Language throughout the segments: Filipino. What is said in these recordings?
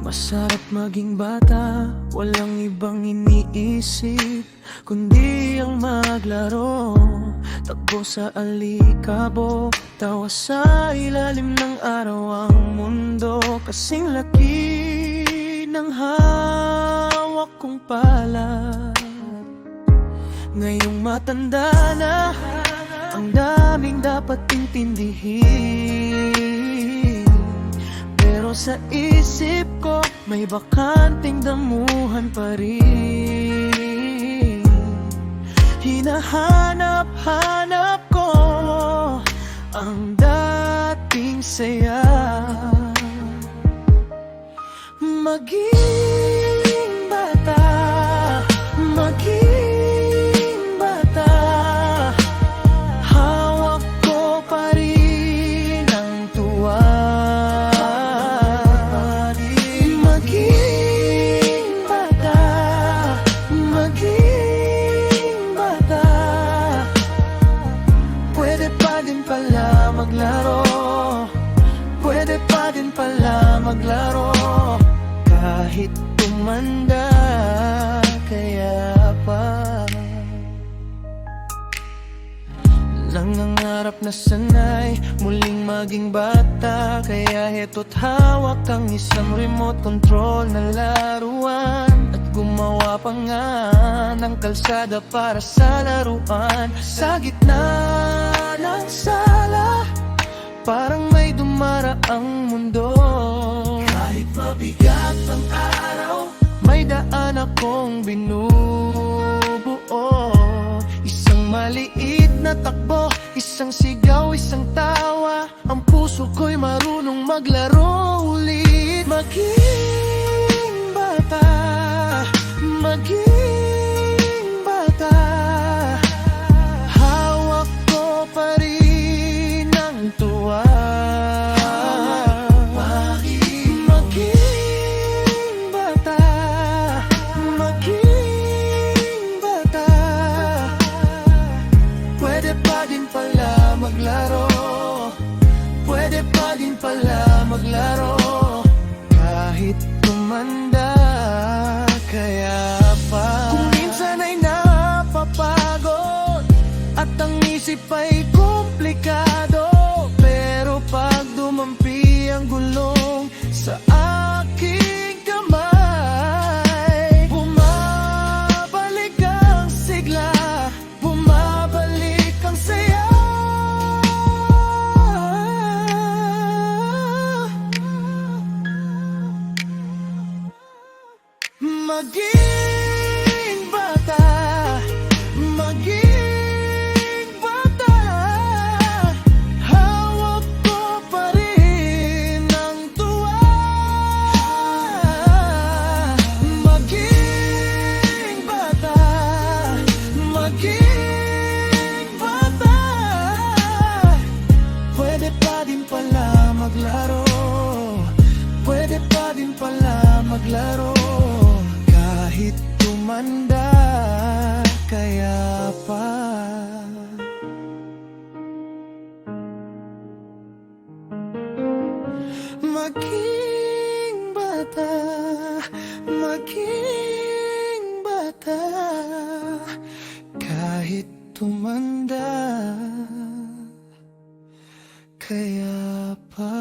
Masarap maging bata, walang ibang iniisip kundi ang maglaro. Takbo sa alikabok, tawa sa ilalim ng araw. Ang mundo kasing laki ng hawak kong palad. Ngayong matanda na, ang daming dapat intindihin. Pero sa isip ko, may bakanting damuhan pa rin. Hinahanap-hanap ko ang dating saya. Maging bata, maging bata. Hawak ko pa rin ang tuwa. Maging bata, maging bata. Pwede pa din pala maglaro, pwede pa din pala maglaro. Kahit tumanda, kaya pa nangangarap na sanay muling maging bata. Kaya heto't hawak ang isang remote control na laruan, at gumawa pa nga ng kalsada para sa laruan. Sa gitna ng sala, parang may dumaraang mundo. Kahit mabigat ang araw, may daan akong binubuo. Isang maliit na takbo, isang sigaw, isang tawa. Ang puso ko'y marunong maglaro ulit. Maging bata, maging bata. Hawak ko pa rin ang tuwa. Maging bata, maging bata. Pwede pa din pala maglaro, pwede pa din pala maglaro. Kahit tumanda, kaya pa. Kung minsan ay napapagod at ang isip ay komplikado, pero pag dumampi ang gulong sa aking kamay, bumabalik ang sigla, bumabalik ang saya. Maging bata, maging bata. Hawak ko pa rin ang tuwa. Maging bata, maging bata. Pwede pa din pala maglaro, pwede pa din pala maglaro. Kahit tumanda, kaya pa. Maging bata, maging bata. Kahit tumanda, kaya pa.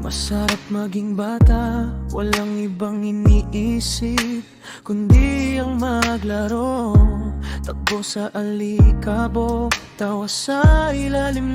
Masarap maging bata, walang ibang iniisip kundi ang maglaro. Takbo sa alikabok, tawa sa ilalim